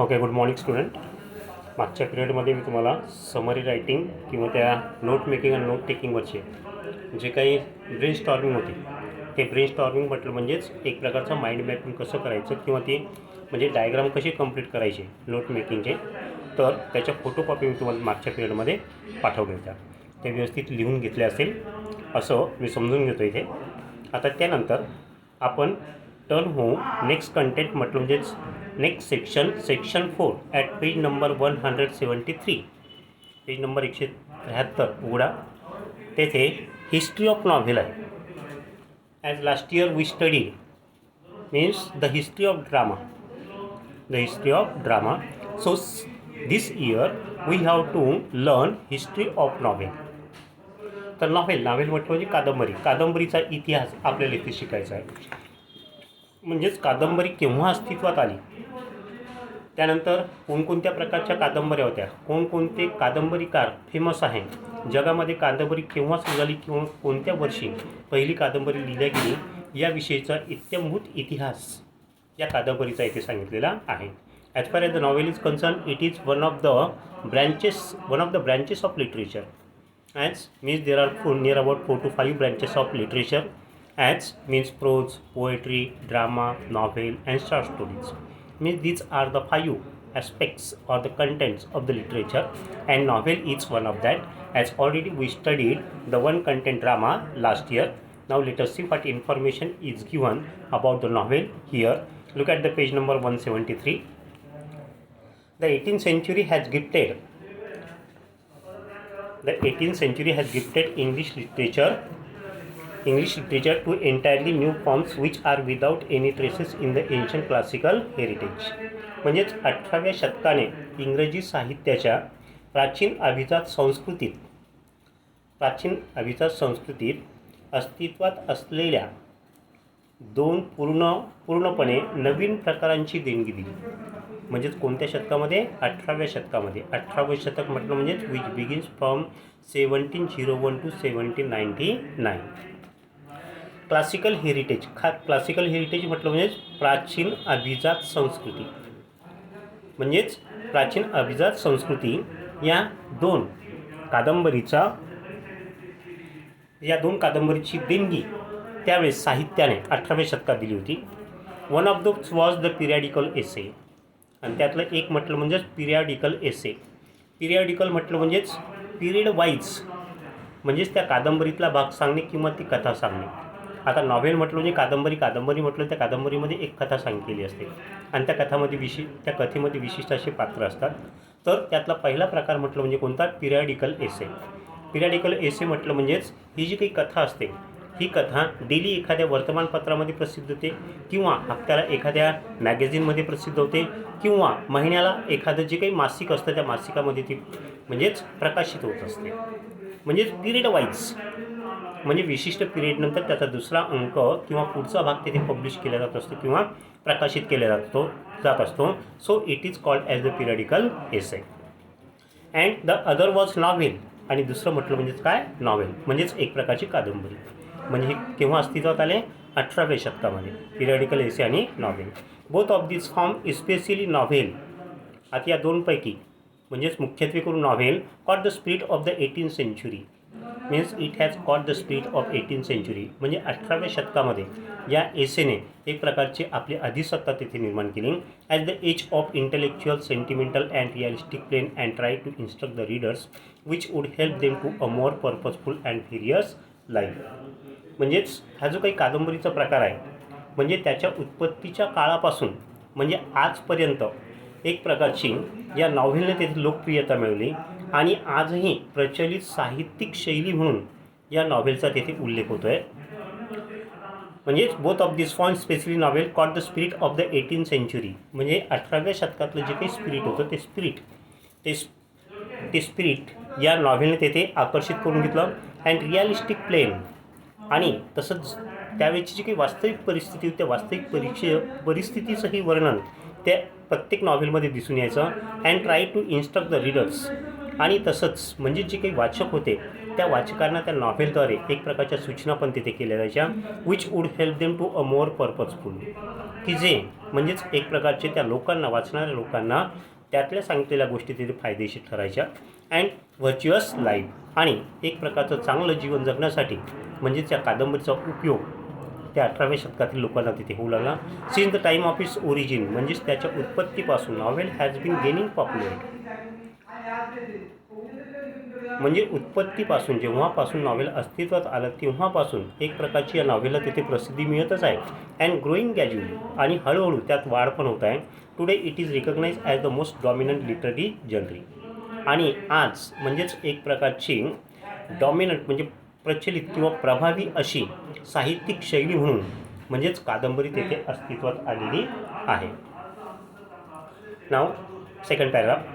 Okay, good morning student. मागच्या पिरियडमध्ये मी तुम्हाला समरी रायटिंग किंवा त्या नोट मेकिंग आणि नोट टेकिंगवरचे जे काही ब्रेन स्टॉर्मिंग होती, ते ब्रेन स्टॉर्मिंग म्हटलं म्हणजेच एक प्रकारचं माइंड मॅपिंग कसं करायचं किंवा ते म्हणजे डायग्राम कशी कंप्लीट करायचे नोट मेकिंगचे, तर त्याच्या फोटोकॉपी मी तुम्हाला मागच्या पिरियडमध्ये पाठवल्या होत्या. ते व्यवस्थित लिहून घेतले असेल असं मी समजून घेतो इथे. आता त्यानंतर आपण टर्न होऊ नेक्स्ट कंटेंट म्हटलं म्हणजेच next section 4 at page number 173. Page number 173 उघडा. तेथे हिस्ट्री ऑफ नॉव्हेल आहे. As last year we study means the history of drama. So this year we have to learn history of novel. तर novel म्हटलं म्हणजे कादंबरीचा इतिहास आपल्याला इथे शिकायचा आहे. म्हणजेच कादंबरी केव्हा अस्तित्वात आली, त्यानंतर कोणकोणत्या प्रकारच्या कादंबऱ्या होत्या, कोणकोणते कादंबरीकार फेमस आहे, जगामध्ये कादंबरी केव्हा निघाली किंवा कोणत्या वर्षी पहिली कादंबरी लिहिल्या गेली, याविषयीचा इत्थंभूत इतिहास या कादंबरीचा इथे सांगितलेला आहे. As far as the novel is concern, it is one of the branches of literature. As means there are near about 4 to 5 branches of literature. As means prose, poetry, drama, novel and short stories. Means these are the 5 aspects or the contents of the literature, and novel is one of that. As already we studied the one content drama last year. Now let us see what information is given about the novel here. Look at the page number 173. The 18th century has gifted English literature to entirely new forms which are without any traces in the ancient classical heritage. म्हणजेच 18व्या शतकाने इंग्रजी साहित्याच्या प्राचीन अभिजात संस्कृतीत अस्तित्वात असलेल्या दोन पूर्णपणे नवीन प्रकारांची देणगी दिली. म्हणजेच कोणत्या शतकामध्ये? 18व्या शतकामध्ये. 18वे शतक म्हटलं म्हणजेच which begins from 1701 to 1799. Classical heritage म्हटलं म्हणजेच प्राचीन अभिजात संस्कृती. या दोन कादंबरीची देणगी त्यावेळेस साहित्याने 18व्या शतकात दिली होती. One of those was the periodical essay. आणि त्यातलं एक म्हटलं म्हणजेच पिरियडिकल एसे. पिरियडिकल म्हटलं म्हणजेच पिरियड वाईज, म्हणजेच त्या कादंबरीतला भाग सांगणे किंवा ती कथा सांगणे. आता नॉव्हेल म्हटलं म्हणजे कादंबरी म्हटलं त्या कादंबरीमध्ये एक कथा सांगितलेली असते आणि त्या कथेमध्ये विशिष्ट असे पात्र असतात. तर त्यातला पहिला प्रकार म्हटलं म्हणजे कोणता? पिरियडिकल एसे म्हटलं म्हणजेच ही जी काही कथा असते, ही कथा डेली एखाद्या वर्तमानपत्रामध्ये प्रसिद्ध होते किंवा हप्त्याला एखाद्या मॅगझिनमध्ये प्रसिद्ध होते किंवा महिन्याला एखादं जे काही मासिक असतं त्या मासिकामध्ये ती म्हणजेच प्रकाशित होत असते. म्हणजेच पिरियड वाईज, म्हणजे विशिष्ट पिरियडनंतर त्याचा दुसरा अंक किंवा पुढचा भाग तिथे पब्लिश केला जात असतो किंवा प्रकाशित केला जात असतो. So it is called as the periodical essay. And the other was novel. आणि दुसरं म्हटलं म्हणजेच काय? नॉव्हेल म्हणजेच एक प्रकारची कादंबरी. म्हणजे हे केव्हा अस्तित्वात आले? 18व्या शतकामध्ये. पिरियडिकल एसे आणि novel. Both of this form especially novel. आता या दोनपैकी म्हणजेच मुख्यत्वे करून novel caught the spirit of the 18th century. Means it has caught the spirit of 18th century. म्हणजे 18व्या शतकामध्ये या एसेने एक प्रकारची आपली अधिसत्ता तिथे निर्माण केली. As the age of intellectual, sentimental and realistic plain and try to instruct the readers which would help them to a more purposeful and various life. म्हणजेच हा जो काही कादंबरीचा प्रकार आहे, म्हणजे त्याच्या उत्पत्तीच्या काळापासून म्हणजे आजपर्यंत एक प्रकारची या नॉव्हेलने तेथे लोकप्रियता मिळवली आणि आजही प्रचलित साहित्यिक शैली म्हणून या नॉव्हेलचा तेथे उल्लेख होतो आहे. म्हणजेच both of this form specially novel caught the spirit of the 18th century. म्हणजे 18व्या शतकातलं जे काही स्पिरिट होतं ते स्पिरिट या नॉव्हेलने तेथे आकर्षित करून घेतलं. अँड रिअलिस्टिक प्लेन, आणि तसंच त्यावेळची जी काही वास्तविक परिस्थिती होती त्या वास्तविक परिस्थितीचंही वर्णन त्या प्रत्येक नॉव्हेलमध्ये दिसून यायचं. And try to instruct the readers. आणि तसंच म्हणजे जे काही वाचक होते त्या वाचकांना त्या नॉव्हेलद्वारे एक प्रकारच्या सूचना पण तिथे केल्या जायच्या, which would help them to a more purposeful, की जे म्हणजेच एक प्रकारचे त्या लोकांना, वाचणाऱ्या लोकांना त्यातल्या सांगितलेल्या गोष्टी तिथे फायदेशीर ठरायच्या. अँड व्हर्च्युअस लाईफ, आणि एक प्रकारचं चांगलं जीवन जगण्यासाठी म्हणजेच त्या कादंबरीचा उपयोग त्या 18व्या शतकातील लोकांना तिथे होऊ लागला. Since the time of its origin, म्हणजेच त्याच्या उत्पत्तीपासून novel has been gaining popularity, म्हणजे उत्पत्तीपासून जेव्हापासून नॉव्हेल अस्तित्वात आलं तेव्हापासून एक प्रकारची या नॉव्हेलला तिथे प्रसिद्धी मिळतच आहे. अँड ग्रोईंग ग्रॅज्युअली, आणि हळूहळू त्यात वाढ पण होत आहे. Today it is recognize as the most dominant literary genre, आणि आज म्हणजेच एक प्रकारची डॉमिनंट म्हणजे प्रचलित किंवा प्रभावी अशी साहित्यिक शैली म्हणून म्हणजेच कादंबरी तेथे अस्तित्वात आलेली आहे. नाव second paragraph.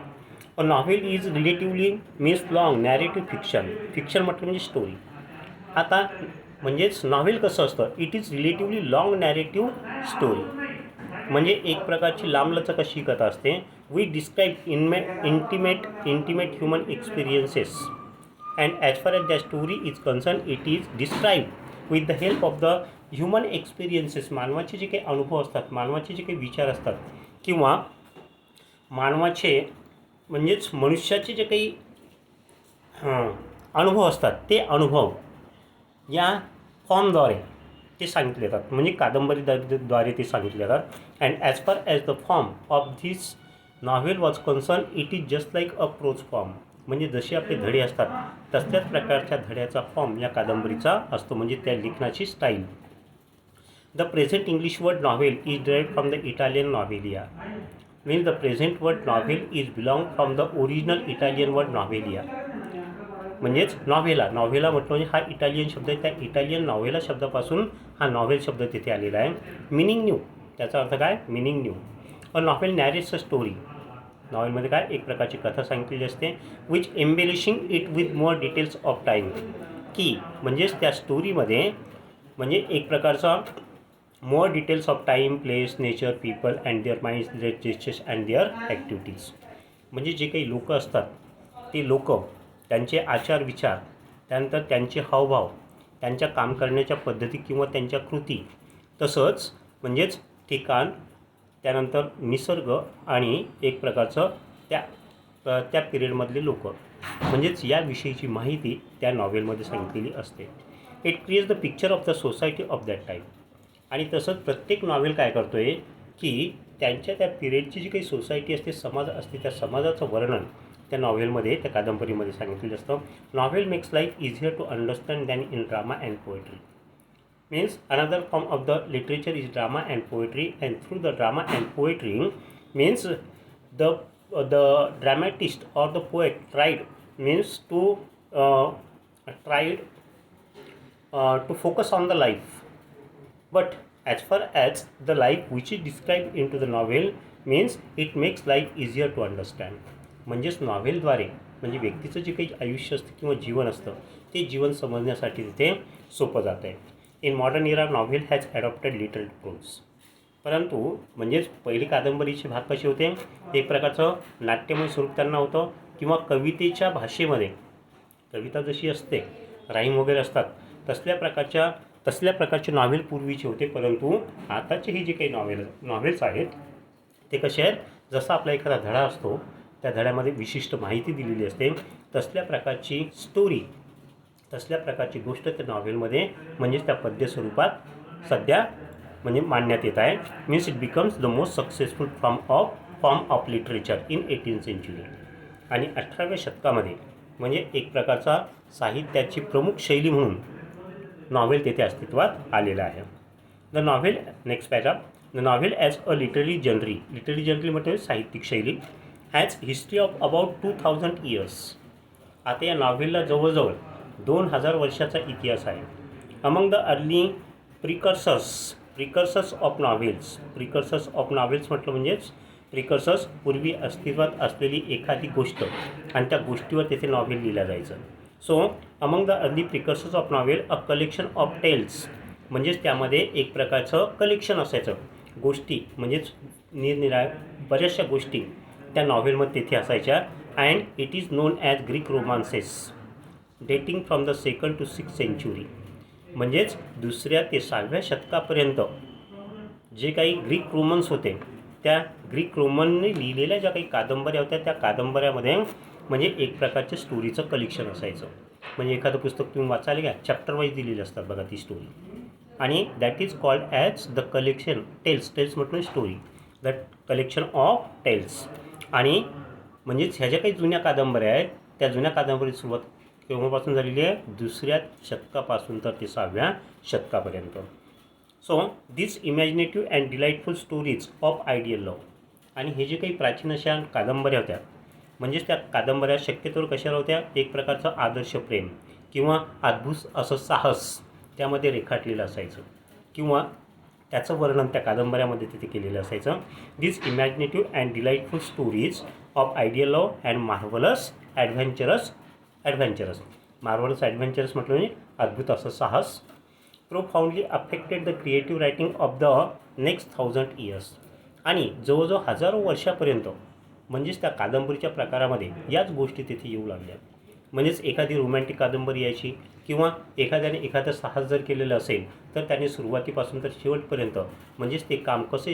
A novel is relatively means long narrative fiction. Fiction म्हटलं म्हणजे स्टोरी. आता म्हणजेच नॉव्हेल कसं असतं, it is relatively long narrative story, म्हणजे एक प्रकारची लांबलचक अशी कथा असते. We describe intimate human experiences, and as far as the story is concern it is describe with the help of the human experiences. मानवाचे जे काही अनुभव असतात, मानवाचे जे काही विचार असतात, किंवा मानवाचे म्हणजेच मनुष्याचे जे काही अनुभव असतात ते अनुभव या फॉर्मद्वारे ते सांगितले जातात, म्हणजे कादंबरीद्वारे ते सांगितले जातात. And as far as the form of this novel was concern it is just like a prose form, म्हणजे जसे आपले धडे असतात तसल्याच प्रकारच्या धड्याचा फॉर्म या कादंबरीचा असतो, म्हणजे त्या लेखनाची style. The present English word novel is derived from the Italian novella, means the present word novel is belong from the original Italian word novellia. म्हणजेच नॉव्हेला म्हटलं म्हणजे हा इटालियन शब्द आहे, त्या इटालियन नॉव्हेला शब्दापासून हा नॉव्हेल शब्द तिथे आलेला आहे. मिनिंग न्यू, त्याचा अर्थ काय, meaning new. A novel narrates a story, नॉव्हेलमध्ये काय एक प्रकारची कथा सांगितलेली असते. Which embellishing it with more details of time, की म्हणजेच त्या स्टोरीमध्ये म्हणजे एक प्रकारचा more details of time, place, nature, people and their minds, their gestures and their activities. म्हणजे जे काही लोक असतात ते लोक, त्यांचे आचार विचार, त्यानंतर त्यांचे हावभाव, त्यांच्या काम करण्याच्या पद्धती किंवा त्यांच्या कृती, तसंच म्हणजेच ठिकाण, त्यानंतर निसर्ग आणि एक प्रकारचं त्या पिरियडमधले लोक, म्हणजेच याविषयीची माहिती त्या नॉव्हेलमध्ये सांगितलेली असते. It creates the picture of the society of that time, आणि तसंच प्रत्येक नॉव्हेल काय करतो आहे की त्यांच्या त्या पिरियडची जी काही सोसायटी असते, समाज असते, त्या समाजाचं वर्णन त्या नॉव्हेलमध्ये, त्या कादंबरीमध्ये सांगितलेलं असतं. Novel makes life easier to understand than in drama and poetry. Means another form of the literature is drama and poetry, and through the drama and poetry means the dramatist or the poet tried to focus on the life. But as far as the life which is described into the novel means it makes life easier to understand. म्हणजेच नॉव्हेलद्वारे म्हणजे व्यक्तीचं जे काही आयुष्य असतं किंवा जीवन असतं ते जीवन समजण्यासाठी तिथे सोपं जातं आहे. In modern era novel has adopted little prose. परंतु म्हणजेच पहिली कादंबरीचे भाग कसे होते, एक प्रकारचं नाट्यमय स्वरूप त्यांना होतं, किंवा कवितेच्या भाषेमध्ये कविता जशी असते, राईम वगैरे असतात, तसल्या प्रकारचे नॉव्हेल पूर्वीचे होते. परंतु आताचे हे जे काही नॉव्हेल्स आहेत ते कसे आहेत, जसा आपला एखादा धडा असतो त्या धड्यामध्ये विशिष्ट माहिती दिलेली असते, तसल्या प्रकारची स्टोरी, तसल्या प्रकारची गोष्ट त्या नॉव्हेलमध्ये म्हणजेच त्या पद्य स्वरूपात सध्या म्हणजे मांडण्यात येत आहे. Means it becomes the most successful form of literature in 18th century. आणि 18व्या शतकामध्ये म्हणजे एक प्रकारचा साहित्याची प्रमुख शैली म्हणून नॉव्हेल तेथे अस्तित्वात आलेलं आहे. The novel, next paragraph. The novel as a literary genre म्हणजे साहित्यिक शैली has history of about 2000 years. आता या नॉव्हेलला जवळजवळ 2000 वर्षाचा इतिहास आहे. Among the early precursors of novels म्हटलं म्हणजेच प्रिकर्सर्स, पूर्वी अस्तित्वात असलेली एखादी गोष्ट आणि त्या गोष्टीवर तेथे नॉव्हेल लिहिलं जायचं. So among the early precursors of novel a collection of tales, म्हणजेच त्यामध्ये एक प्रकारचं कलेक्शन असायचं, गोष्टी म्हणजेच निरनिराळ्या बऱ्याचशा गोष्टी त्या नॉव्हेलमध्ये तेथे असायच्या. And it is known as Greek romances dating from the 2nd to 6th century. म्हणजेच 2ऱ्या ते 6व्या शतकापर्यंत जे काही ग्रीक रोमन्स होते त्या ग्रीक रोमनने लिहिलेल्या ज्या काही कादंबऱ्या होत्या त्या कादंबऱ्यामध्ये म्हणजे एक प्रकारचे स्टोरीचं कलेक्शन असायचं. म्हणजे एखादं पुस्तक तुम्ही वाचायला घ्या, चॅप्टर वाईज दिलेली असतात बघा ती स्टोरी, आणि that is called as the collection tales म्हटलं story, the collection of tales. आणि म्हणजेच ह्या ज्या काही जुन्या कादंबऱ्या आहेत त्या जुन्या कादंबरीची सुरुवात केव्हापासून झालेली आहे? 2ऱ्या शतकापासून तर ते 6व्या शतकापर्यंत. So this imaginative and delightful stories of ideal love. आणि हे जे काही प्राचीन अशा कादंबऱ्या होत्या म्हणजेच त्या कादंबऱ्या शक्यतोवर कशा होत्या? एक प्रकारचं आदर्श प्रेम किंवा अद्भुत असं साहस त्यामध्ये रेखाटलेलं असायचं किंवा त्याचं वर्णन त्या कादंबऱ्यामध्ये तिथे केलेलं असायचं. This imaginative and delightful stories of ideal love and marvellous adventures marvellous adventures म्हटलं म्हणजे अद्भुत असं साहस profoundly affected the creative writing of the next 1000 years. आणि जवळजवळ हजारो वर्षापर्यंत म्हणजेच त्या कादंबरीच्या प्रकारामध्ये याच गोष्टी तिथे येऊ लागल्या. म्हणजेच एखादी रोमॅन्टिक कादंबरी यायची किंवा एखाद्याने एखादं साहस जर केलेलं असेल तर त्याने सुरुवातीपासून तर शेवटपर्यंत म्हणजेच ते काम कसं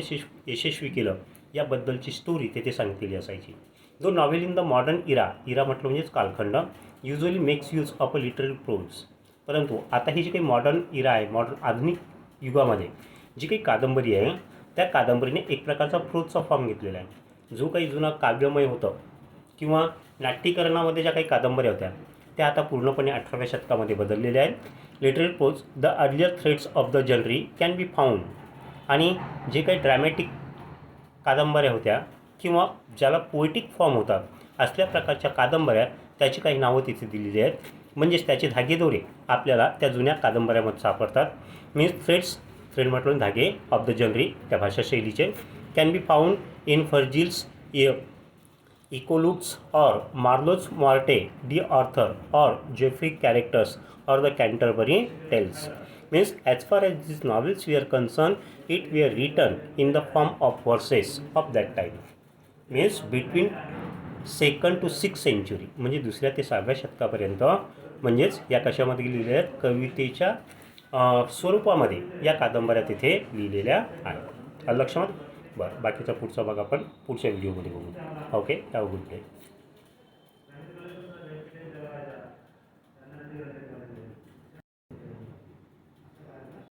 यशस्वी केलं याबद्दलची स्टोरी तेथे सांगितलेली असायची. Though novel in the modern era म्हटलं म्हणजेच कालखंड usually makes use of a literary prose. परंतु आता ही जी काही मॉडर्न इरा आहे, मॉडर्न आधुनिक युगामध्ये जी काही कादंबरी आहे त्या कादंबरीने एक प्रकारचा प्रोजचा फॉर्म घेतलेला आहे. जो काही जुना काव्यमय होतं किंवा नाट्यीकरणामध्ये ज्या काही कादंबऱ्या होत्या त्या आता पूर्णपणे 18व्या शतकामध्ये बदललेल्या आहेत. Literary prose the earlier threads of the genre can be found. आणि जे काही ड्रॅमॅटिक कादंबऱ्या होत्या किंवा ज्याला पोएटिक फॉर्म होता असल्या प्रकारच्या कादंबऱ्या त्याची काही नावं तिथे दिलेली आहेत. म्हणजेच त्याचे धागेदोरे आपल्याला त्या जुन्या कादंबऱ्यामध्ये सापडतात. मीन्स थ्रेड म्हटलं धागे ऑफ द जनरी त्या भाषाशैलीचे can be found in Virgil's Eclogues और मार्लोज मॉर्टे डी ऑर्थर और जेफ्री कॅरेक्टर्स और the Canterbury Tales. Means as far as this novels we are concern it we are written in the form of verses of that time. Means between 2nd to 6th century म्हणजे 2ऱ्या ते 6व्या शतकापर्यंत. म्हणजेच या कशामध्ये लिहिलेल्या आहेत? कवितेच्या स्वरूपामध्ये या कादंबऱ्या तिथे लिहिलेल्या आहेत. लक्षात बरं. बाकीचा पुढचा भाग आपण पुढच्या व्हिडिओमध्ये बघू. Okay, have a good day.